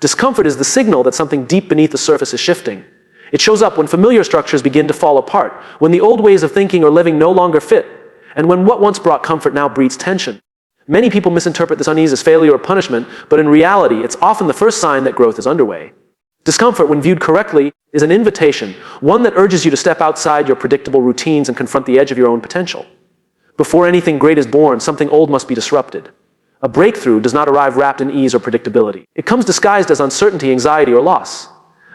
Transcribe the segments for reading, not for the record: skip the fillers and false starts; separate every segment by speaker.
Speaker 1: Discomfort is the signal that something deep beneath the surface is shifting. It shows up when familiar structures begin to fall apart, when the old ways of thinking or living no longer fit, and when what once brought comfort now breeds tension. Many people misinterpret this unease as failure or punishment, but in reality, it's often the first sign that growth is underway. Discomfort, when viewed correctly, is an invitation, one that urges you to step outside your predictable routines and confront the edge of your own potential. Before anything great is born, something old must be disrupted. A breakthrough does not arrive wrapped in ease or predictability. It comes disguised as uncertainty, anxiety, or loss.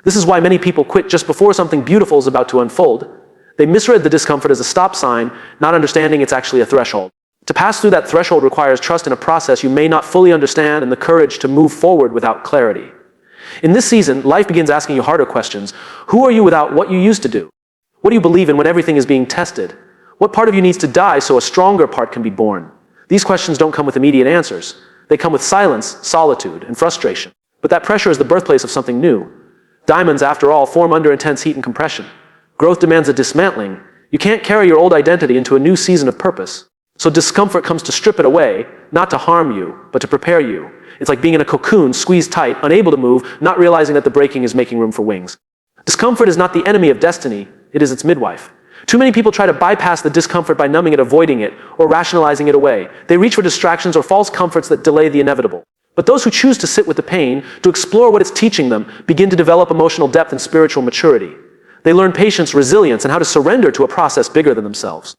Speaker 1: This is why many people quit just before something beautiful is about to unfold. They misread the discomfort as a stop sign, not understanding it's actually a threshold. To pass through that threshold requires trust in a process you may not fully understand and the courage to move forward without clarity. In this season, life begins asking you harder questions. Who are you without what you used to do? What do you believe in when everything is being tested? What part of you needs to die so a stronger part can be born? These questions don't come with immediate answers. They come with silence, solitude, and frustration. But that pressure is the birthplace of something new. Diamonds, after all, form under intense heat and compression. Growth demands a dismantling. You can't carry your old identity into a new season of purpose. So discomfort comes to strip it away, not to harm you, but to prepare you. It's like being in a cocoon, squeezed tight, unable to move, not realizing that the breaking is making room for wings. Discomfort is not the enemy of destiny, it is its midwife. Too many people try to bypass the discomfort by numbing it, avoiding it, or rationalizing it away. They reach for distractions or false comforts that delay the inevitable. But those who choose to sit with the pain, to explore what it's teaching them, begin to develop emotional depth and spiritual maturity. They learn patience, resilience, and how to surrender to a process bigger than themselves.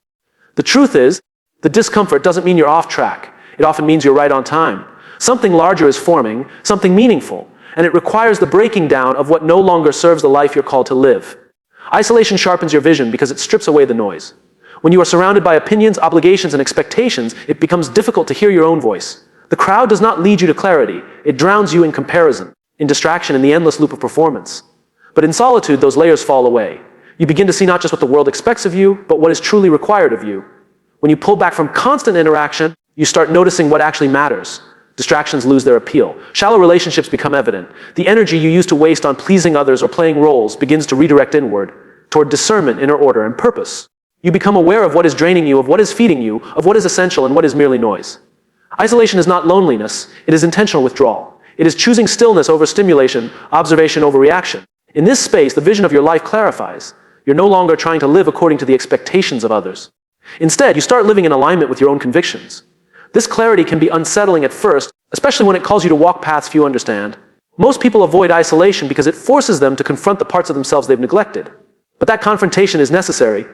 Speaker 1: The truth is, the discomfort doesn't mean you're off track. It often means you're right on time. Something larger is forming, something meaningful, and it requires the breaking down of what no longer serves the life you're called to live. Isolation sharpens your vision because it strips away the noise. When you are surrounded by opinions, obligations, and expectations, it becomes difficult to hear your own voice. The crowd does not lead you to clarity. It drowns you in comparison, in distraction, in the endless loop of performance. But in solitude, those layers fall away. You begin to see not just what the world expects of you, but what is truly required of you. When you pull back from constant interaction, you start noticing what actually matters. Distractions lose their appeal. Shallow relationships become evident. The energy you used to waste on pleasing others or playing roles begins to redirect inward, toward discernment, inner order, and purpose. You become aware of what is draining you, of what is feeding you, of what is essential and what is merely noise. Isolation is not loneliness, it is intentional withdrawal. It is choosing stillness over stimulation, observation over reaction. In this space, the vision of your life clarifies. You're no longer trying to live according to the expectations of others. Instead, you start living in alignment with your own convictions. This clarity can be unsettling at first, especially when it calls you to walk paths few understand. Most people avoid isolation because it forces them to confront the parts of themselves they've neglected. But that confrontation is necessary.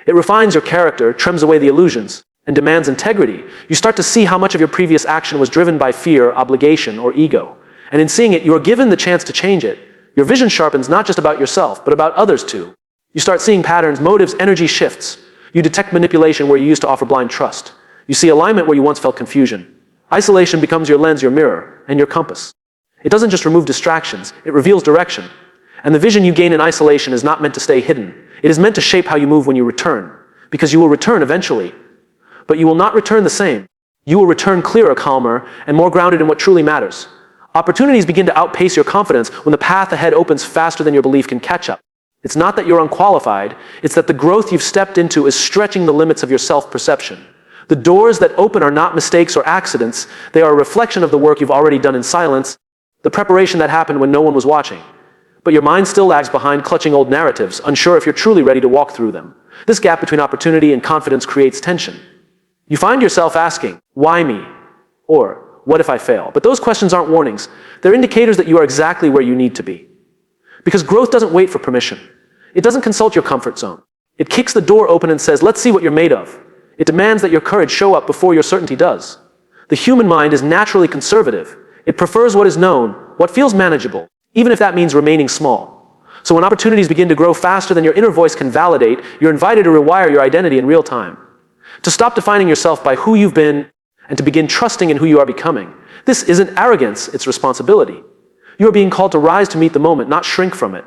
Speaker 1: It refines your character, trims away the illusions, and demands integrity. You start to see how much of your previous action was driven by fear, obligation, or ego. And in seeing it, you are given the chance to change it. Your vision sharpens not just about yourself, but about others too. You start seeing patterns, motives, energy shifts. You detect manipulation where you used to offer blind trust. You see alignment where you once felt confusion. Isolation becomes your lens, your mirror, and your compass. It doesn't just remove distractions, it reveals direction. And the vision you gain in isolation is not meant to stay hidden. It is meant to shape how you move when you return. Because you will return eventually. But you will not return the same. You will return clearer, calmer, and more grounded in what truly matters. Opportunities begin to outpace your confidence when the path ahead opens faster than your belief can catch up. It's not that you're unqualified, it's that the growth you've stepped into is stretching the limits of your self-perception. The doors that open are not mistakes or accidents, they are a reflection of the work you've already done in silence, the preparation that happened when no one was watching. But your mind still lags behind, clutching old narratives, unsure if you're truly ready to walk through them. This gap between opportunity and confidence creates tension. You find yourself asking, why me? Or, what if I fail? But those questions aren't warnings. They're indicators that you are exactly where you need to be. Because growth doesn't wait for permission. It doesn't consult your comfort zone. It kicks the door open and says, let's see what you're made of. It demands that your courage show up before your certainty does. The human mind is naturally conservative. It prefers what is known, what feels manageable, even if that means remaining small. So when opportunities begin to grow faster than your inner voice can validate, you're invited to rewire your identity in real time. To stop defining yourself by who you've been and to begin trusting in who you are becoming. This isn't arrogance, it's responsibility. You are being called to rise to meet the moment, not shrink from it.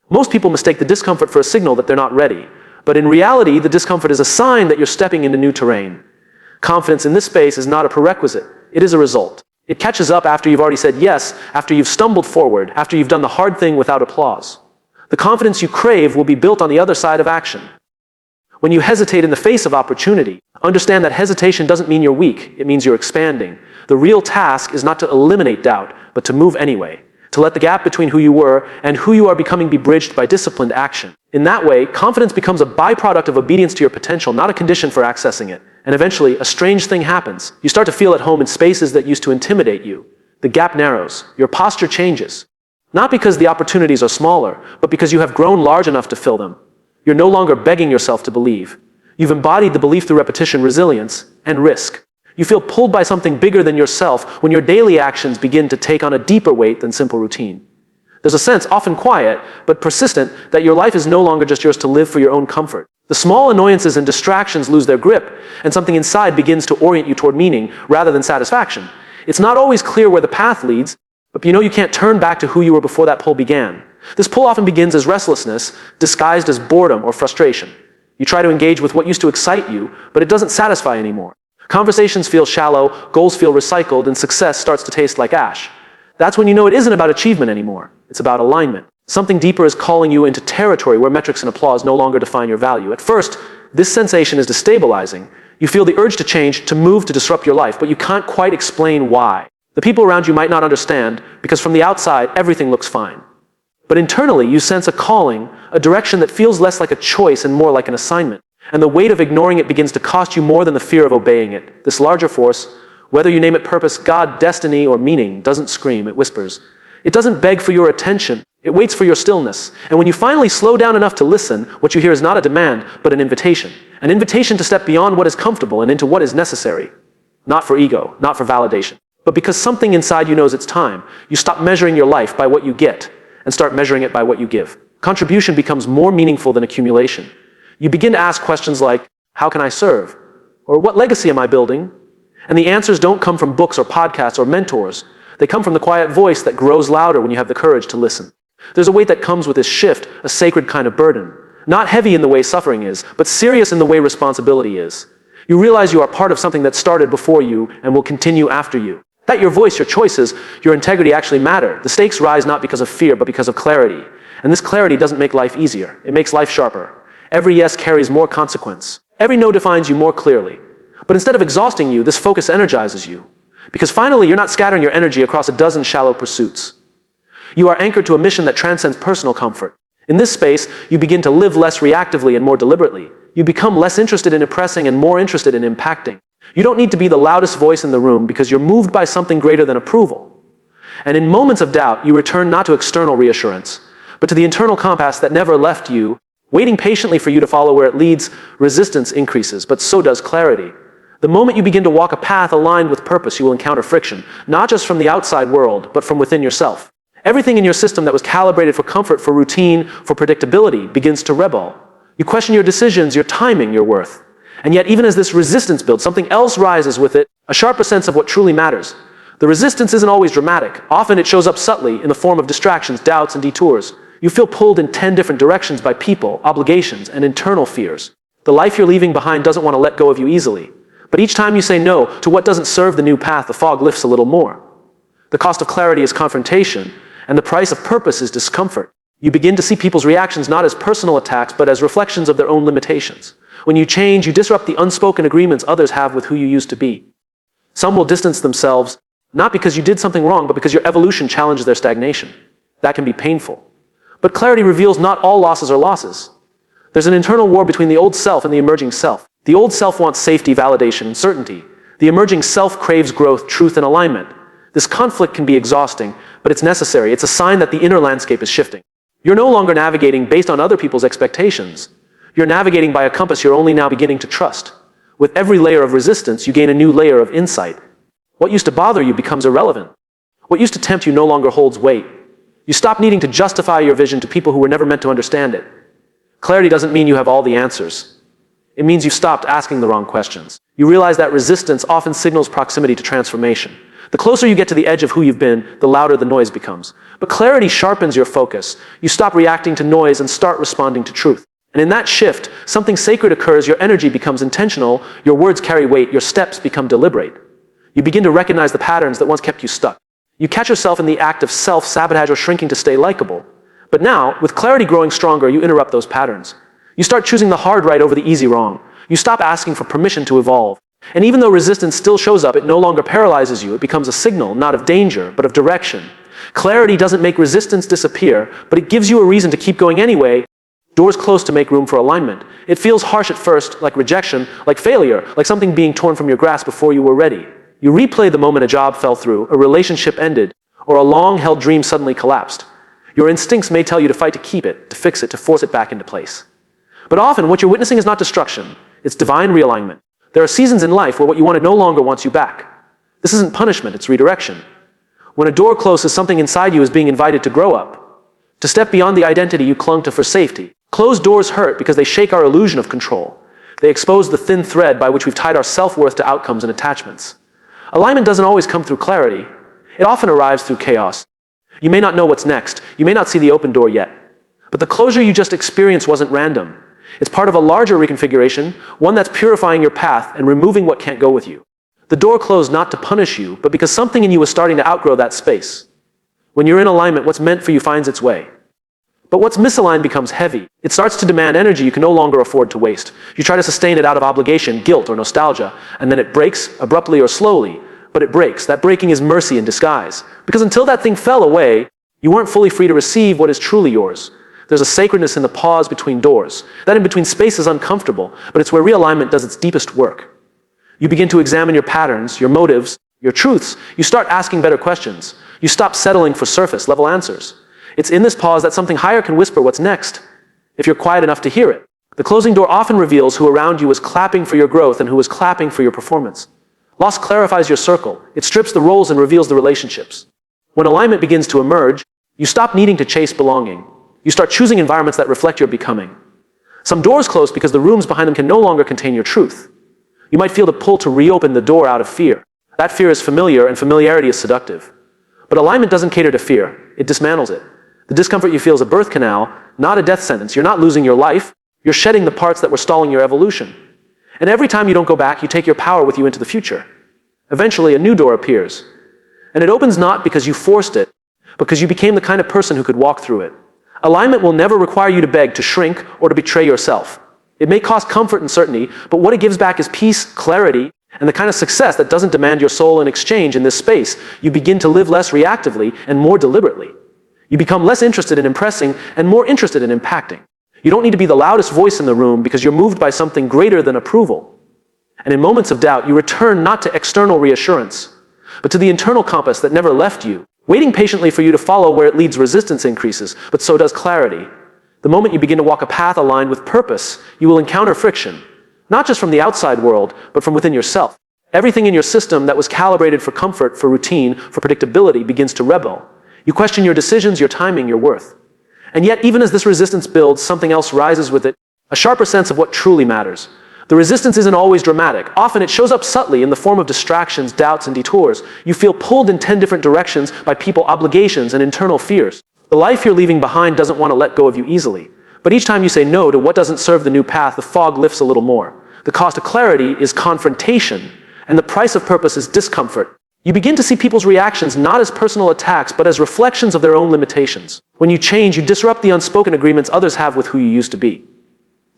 Speaker 1: Most people mistake the discomfort for a signal that they're not ready. But in reality, the discomfort is a sign that you're stepping into new terrain. Confidence in this space is not a prerequisite, it is a result. It catches up after you've already said yes, after you've stumbled forward, after you've done the hard thing without applause. The confidence you crave will be built on the other side of action. When you hesitate in the face of opportunity, understand that hesitation doesn't mean you're weak, it means you're expanding. The real task is not to eliminate doubt, but to move anyway. to let the gap between who you were and who you are becoming be bridged by disciplined action. In that way, confidence becomes a byproduct of obedience to your potential, not a condition for accessing it. And eventually, a strange thing happens. You start to feel at home in spaces that used to intimidate you. The gap narrows. Your posture changes. Not because the opportunities are smaller, but because you have grown large enough to fill them. You're no longer begging yourself to believe. You've embodied the belief through repetition, resilience, and risk. You feel pulled by something bigger than yourself when your daily actions begin to take on a deeper weight than simple routine. There's a sense, often quiet, but persistent, that your life is no longer just yours to live for your own comfort. The small annoyances and distractions lose their grip, and something inside begins to orient you toward meaning rather than satisfaction. It's not always clear where the path leads, but you know you can't turn back to who you were before that pull began. This pull often begins as restlessness, disguised as boredom or frustration. You try to engage with what used to excite you, but it doesn't satisfy anymore. Conversations feel shallow, goals feel recycled, and success starts to taste like ash. That's when you know it isn't about achievement anymore. It's about alignment. Something deeper is calling you into territory where metrics and applause no longer define your value. At first, this sensation is destabilizing. You feel the urge to change, to move, to disrupt your life, but you can't quite explain why. The people around you might not understand, because from the outside, everything looks fine. But internally, you sense a calling, a direction that feels less like a choice and more like an assignment. And the weight of ignoring it begins to cost you more than the fear of obeying it. This larger force, whether you name it purpose, God, destiny, or meaning, doesn't scream, it whispers. It doesn't beg for your attention, it waits for your stillness. And when you finally slow down enough to listen, what you hear is not a demand, but an invitation. An invitation to step beyond what is comfortable and into what is necessary. Not for ego, not for validation, but because something inside you knows it's time. You stop measuring your life by what you get and start measuring it by what you give. Contribution becomes more meaningful than accumulation. You begin to ask questions like, how can I serve? Or what legacy am I building? And the answers don't come from books or podcasts or mentors. They come from the quiet voice that grows louder when you have the courage to listen. There's a weight that comes with this shift, a sacred kind of burden. Not heavy in the way suffering is, but serious in the way responsibility is. You realize you are part of something that started before you and will continue after you. That your voice, your choices, your integrity actually matter. The stakes rise not because of fear, but because of clarity. And this clarity doesn't make life easier. It makes life sharper. Every yes carries more consequence. Every no defines you more clearly. But instead of exhausting you, this focus energizes you. Because finally, you're not scattering your energy across a dozen shallow pursuits. You are anchored to a mission that transcends personal comfort. In this space, you begin to live less reactively and more deliberately. You become less interested in impressing and more interested in impacting. You don't need to be the loudest voice in the room because you're moved by something greater than approval. And in moments of doubt, you return not to external reassurance, but to the internal compass that never left you, waiting patiently for you to follow where it leads. Resistance increases, but so does clarity. The moment you begin to walk a path aligned with purpose, you will encounter friction, not just from the outside world, but from within yourself. Everything in your system that was calibrated for comfort, for routine, for predictability, begins to rebel. You question your decisions, your timing, your worth. And yet, even as this resistance builds, something else rises with it, a sharper sense of what truly matters. The resistance isn't always dramatic. Often it shows up subtly in the form of distractions, doubts, and detours. You feel pulled in 10 different directions by people, obligations, and internal fears. The life you're leaving behind doesn't want to let go of you easily. But each time you say no to what doesn't serve the new path, the fog lifts a little more. The cost of clarity is confrontation, and the price of purpose is discomfort. You begin to see people's reactions not as personal attacks, but as reflections of their own limitations. When you change, you disrupt the unspoken agreements others have with who you used to be. Some will distance themselves, not because you did something wrong, but because your evolution challenged their stagnation. That can be painful. But clarity reveals not all losses are losses. There's an internal war between the old self and the emerging self. The old self wants safety, validation, and certainty. The emerging self craves growth, truth, and alignment. This conflict can be exhausting, but it's necessary. It's a sign that the inner landscape is shifting. You're no longer navigating based on other people's expectations. You're navigating by a compass you're only now beginning to trust. With every layer of resistance, you gain a new layer of insight. What used to bother you becomes irrelevant. What used to tempt you no longer holds weight. You stop needing to justify your vision to people who were never meant to understand it. Clarity doesn't mean you have all the answers. It means you've stopped asking the wrong questions. You realize that resistance often signals proximity to transformation. The closer you get to the edge of who you've been, the louder the noise becomes. But clarity sharpens your focus. You stop reacting to noise and start responding to truth. And in that shift, something sacred occurs. Your energy becomes intentional, your words carry weight, your steps become deliberate. You begin to recognize the patterns that once kept you stuck. You catch yourself in the act of self-sabotage or shrinking to stay likable. But now, with clarity growing stronger, you interrupt those patterns. You start choosing the hard right over the easy wrong. You stop asking for permission to evolve. And even though resistance still shows up, it no longer paralyzes you. It becomes a signal, not of danger, but of direction. Clarity doesn't make resistance disappear, but it gives you a reason to keep going anyway. Doors close to make room for alignment. It feels harsh at first, like rejection, like failure, like something being torn from your grasp before you were ready. You replay the moment a job fell through, a relationship ended, or a long-held dream suddenly collapsed. Your instincts may tell you to fight to keep it, to fix it, to force it back into place. But often, what you're witnessing is not destruction. It's divine realignment. There are seasons in life where what you wanted no longer wants you back. This isn't punishment, it's redirection. When a door closes, something inside you is being invited to grow up, to step beyond the identity you clung to for safety. Closed doors hurt because they shake our illusion of control. They expose the thin thread by which we've tied our self-worth to outcomes and attachments. Alignment doesn't always come through clarity. It often arrives through chaos. You may not know what's next. You may not see the open door yet. But the closure you just experienced wasn't random. It's part of a larger reconfiguration, one that's purifying your path and removing what can't go with you. The door closed not to punish you, but because something in you was starting to outgrow that space. When you're in alignment, what's meant for you finds its way. But what's misaligned becomes heavy. It starts to demand energy you can no longer afford to waste. You try to sustain it out of obligation, guilt, or nostalgia, and then it breaks, abruptly or slowly. But it breaks. That breaking is mercy in disguise. Because until that thing fell away, you weren't fully free to receive what is truly yours. There's a sacredness in the pause between doors. That in-between space is uncomfortable, but it's where realignment does its deepest work. You begin to examine your patterns, your motives, your truths. You start asking better questions. You stop settling for surface-level answers. It's in this pause that something higher can whisper what's next, if you're quiet enough to hear it. The closing door often reveals who around you is clapping for your growth and who is clapping for your performance. Loss clarifies your circle. It strips the roles and reveals the relationships. When alignment begins to emerge, you stop needing to chase belonging. You start choosing environments that reflect your becoming. Some doors close because the rooms behind them can no longer contain your truth. You might feel the pull to reopen the door out of fear. That fear is familiar, and familiarity is seductive. But alignment doesn't cater to fear. It dismantles it. The discomfort you feel is a birth canal, not a death sentence. You're not losing your life. You're shedding the parts that were stalling your evolution. And every time you don't go back, you take your power with you into the future. Eventually, a new door appears. And it opens not because you forced it, but because you became the kind of person who could walk through it. Alignment will never require you to beg, to shrink, or to betray yourself. It may cost comfort and certainty, but what it gives back is peace, clarity, and the kind of success that doesn't demand your soul in exchange in this space. You begin to live less reactively and more deliberately. You become less interested in impressing and more interested in impacting. You don't need to be the loudest voice in the room because you're moved by something greater than approval. And in moments of doubt, you return not to external reassurance, but to the internal compass that never left you, waiting patiently for you to follow where it leads. Resistance increases, but so does clarity. The moment you begin to walk a path aligned with purpose, you will encounter friction, not just from the outside world, but from within yourself. Everything in your system that was calibrated for comfort, for routine, for predictability begins to rebel. You question your decisions, your timing, your worth. And yet, even as this resistance builds, something else rises with it, a sharper sense of what truly matters. The resistance isn't always dramatic. Often it shows up subtly in the form of distractions, doubts, and detours. You feel pulled in 10 different directions by people, obligations, and internal fears. The life you're leaving behind doesn't want to let go of you easily. But each time you say no to what doesn't serve the new path, the fog lifts a little more. The cost of clarity is confrontation, and the price of purpose is discomfort. You begin to see people's reactions not as personal attacks, but as reflections of their own limitations. When you change, you disrupt the unspoken agreements others have with who you used to be.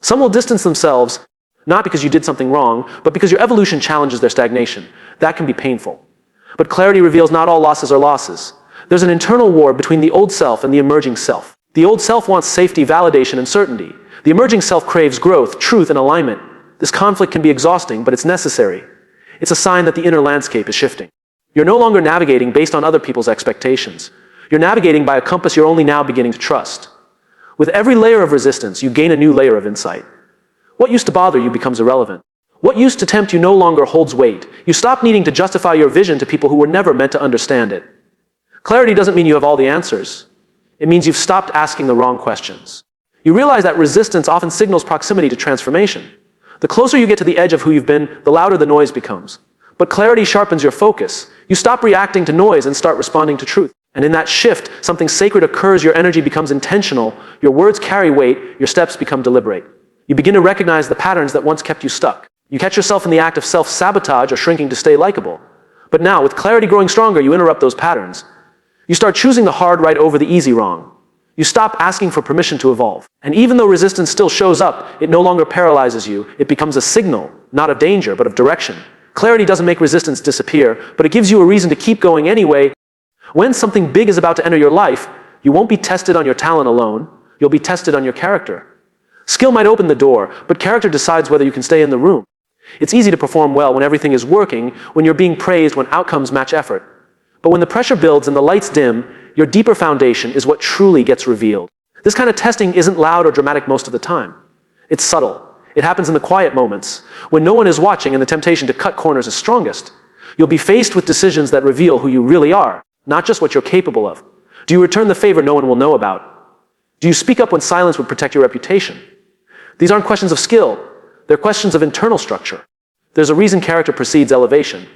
Speaker 1: Some will distance themselves, not because you did something wrong, but because your evolution challenges their stagnation. That can be painful. But clarity reveals not all losses are losses. There's an internal war between the old self and the emerging self. The old self wants safety, validation, and certainty. The emerging self craves growth, truth, and alignment. This conflict can be exhausting, but it's necessary. It's a sign that the inner landscape is shifting. You're no longer navigating based on other people's expectations. You're navigating by a compass you're only now beginning to trust. With every layer of resistance, you gain a new layer of insight. What used to bother you becomes irrelevant. What used to tempt you no longer holds weight. You stop needing to justify your vision to people who were never meant to understand it. Clarity doesn't mean you have all the answers. It means you've stopped asking the wrong questions. You realize that resistance often signals proximity to transformation. The closer you get to the edge of who you've been, the louder the noise becomes. But clarity sharpens your focus. You stop reacting to noise and start responding to truth. And in that shift, something sacred occurs. Your energy becomes intentional. Your words carry weight. Your steps become deliberate. You begin to recognize the patterns that once kept you stuck. You catch yourself in the act of self-sabotage or shrinking to stay likable. But now, with clarity growing stronger, you interrupt those patterns. You start choosing the hard right over the easy wrong. You stop asking for permission to evolve. And even though resistance still shows up, it no longer paralyzes you. It becomes a signal, not of danger, but of direction. Clarity doesn't make resistance disappear, but it gives you a reason to keep going anyway. When something big is about to enter your life, you won't be tested on your talent alone, you'll be tested on your character. Skill might open the door, but character decides whether you can stay in the room. It's easy to perform well when everything is working, when you're being praised, when outcomes match effort. But when the pressure builds and the lights dim, your deeper foundation is what truly gets revealed. This kind of testing isn't loud or dramatic most of the time. It's subtle. It happens in the quiet moments, when no one is watching and the temptation to cut corners is strongest. You'll be faced with decisions that reveal who you really are, not just what you're capable of. Do you return the favor no one will know about? Do you speak up when silence would protect your reputation? These aren't questions of skill. They're questions of internal structure. There's a reason character precedes elevation.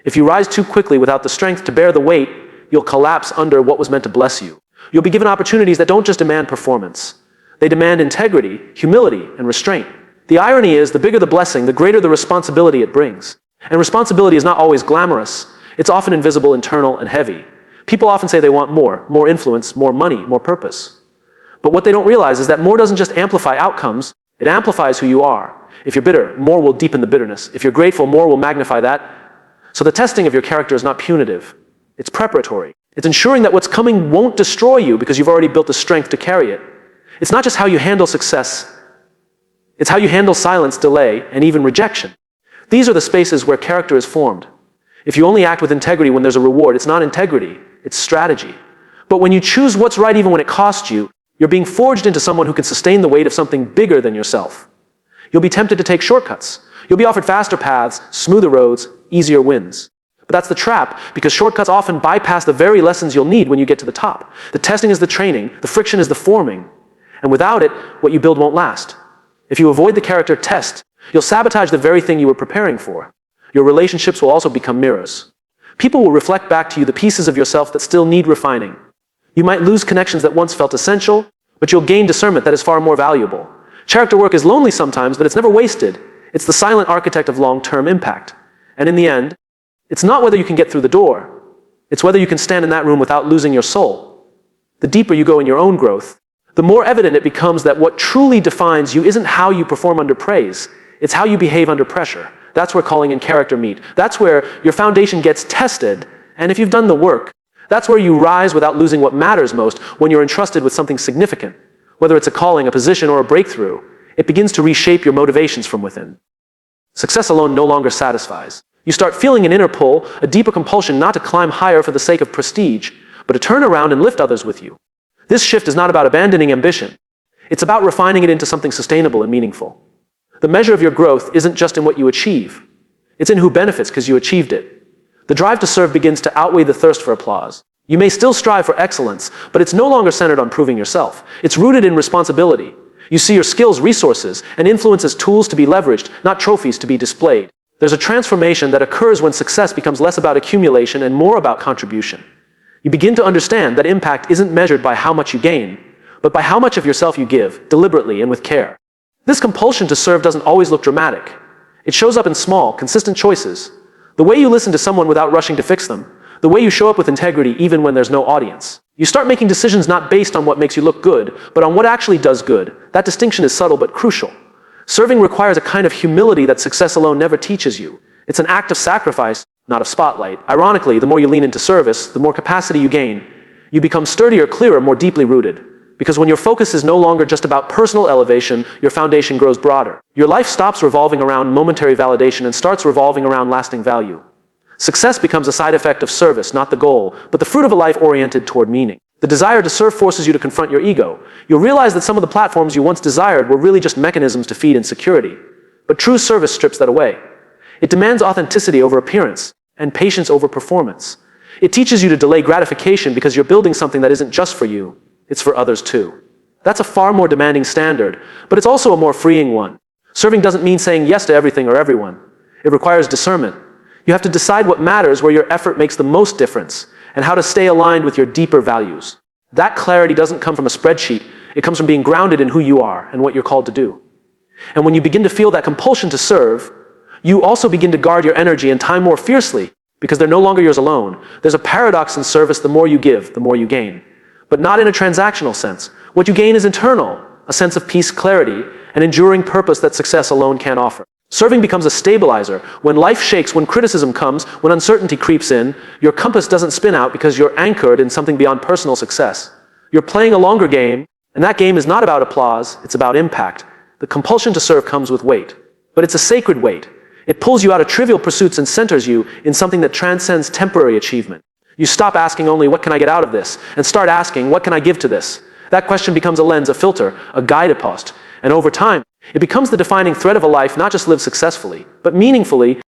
Speaker 1: If you rise too quickly without the strength to bear the weight, you'll collapse under what was meant to bless you. You'll be given opportunities that don't just demand performance. They demand integrity, humility, and restraint. The irony is, the bigger the blessing, the greater the responsibility it brings. And responsibility is not always glamorous. It's often invisible, internal, and heavy. People often say they want more influence, more money, more purpose. But what they don't realize is that more doesn't just amplify outcomes, it amplifies who you are. If you're bitter, more will deepen the bitterness. If you're grateful, more will magnify that. So the testing of your character is not punitive. It's preparatory. It's ensuring that what's coming won't destroy you because you've already built the strength to carry it. It's not just how you handle success. It's how you handle silence, delay, and even rejection. These are the spaces where character is formed. If you only act with integrity when there's a reward, it's not integrity, it's strategy. But when you choose what's right even when it costs you, you're being forged into someone who can sustain the weight of something bigger than yourself. You'll be tempted to take shortcuts. You'll be offered faster paths, smoother roads, easier wins. But that's the trap, because shortcuts often bypass the very lessons you'll need when you get to the top. The testing is the training, the friction is the forming. And without it, what you build won't last. If you avoid the character test, you'll sabotage the very thing you were preparing for. Your relationships will also become mirrors. People will reflect back to you the pieces of yourself that still need refining. You might lose connections that once felt essential, but you'll gain discernment that is far more valuable. Character work is lonely sometimes, but it's never wasted. It's the silent architect of long-term impact. And in the end, it's not whether you can get through the door. It's whether you can stand in that room without losing your soul. The deeper you go in your own growth, the more evident it becomes that what truly defines you isn't how you perform under praise. It's how you behave under pressure. That's where calling and character meet. That's where your foundation gets tested. And if you've done the work, that's where you rise without losing what matters most when you're entrusted with something significant. Whether it's a calling, a position, or a breakthrough, it begins to reshape your motivations from within. Success alone no longer satisfies. You start feeling an inner pull, a deeper compulsion not to climb higher for the sake of prestige, but to turn around and lift others with you. This shift is not about abandoning ambition. It's about refining it into something sustainable and meaningful. The measure of your growth isn't just in what you achieve. It's in who benefits because you achieved it. The drive to serve begins to outweigh the thirst for applause. You may still strive for excellence, but it's no longer centered on proving yourself. It's rooted in responsibility. You see your skills, resources, and influence as tools to be leveraged, not trophies to be displayed. There's a transformation that occurs when success becomes less about accumulation and more about contribution. You begin to understand that impact isn't measured by how much you gain, but by how much of yourself you give, deliberately and with care. This compulsion to serve doesn't always look dramatic. It shows up in small, consistent choices. The way you listen to someone without rushing to fix them. The way you show up with integrity even when there's no audience. You start making decisions not based on what makes you look good, but on what actually does good. That distinction is subtle but crucial. Serving requires a kind of humility that success alone never teaches you. It's an act of sacrifice, not of spotlight. Ironically, the more you lean into service, the more capacity you gain. You become sturdier, clearer, more deeply rooted. Because when your focus is no longer just about personal elevation, your foundation grows broader. Your life stops revolving around momentary validation and starts revolving around lasting value. Success becomes a side effect of service, not the goal, but the fruit of a life oriented toward meaning. The desire to serve forces you to confront your ego. You'll realize that some of the platforms you once desired were really just mechanisms to feed insecurity. But true service strips that away. It demands authenticity over appearance, and patience over performance. It teaches you to delay gratification because you're building something that isn't just for you, it's for others too. That's a far more demanding standard, but it's also a more freeing one. Serving doesn't mean saying yes to everything or everyone. It requires discernment. You have to decide what matters, where your effort makes the most difference, and how to stay aligned with your deeper values. That clarity doesn't come from a spreadsheet. It comes from being grounded in who you are and what you're called to do. And when you begin to feel that compulsion to serve, you also begin to guard your energy and time more fiercely, because they're no longer yours alone. There's a paradox in service: the more you give, the more you gain. But not in a transactional sense. What you gain is internal, a sense of peace, clarity, and enduring purpose that success alone can't offer. Serving becomes a stabilizer. When life shakes, when criticism comes, when uncertainty creeps in, your compass doesn't spin out because you're anchored in something beyond personal success. You're playing a longer game, and that game is not about applause, it's about impact. The compulsion to serve comes with weight, but it's a sacred weight. It pulls you out of trivial pursuits and centers you in something that transcends temporary achievement. You stop asking only, what can I get out of this? And start asking, what can I give to this? That question becomes a lens, a filter, a guidepost. And over time, it becomes the defining thread of a life not just lived successfully, but meaningfully,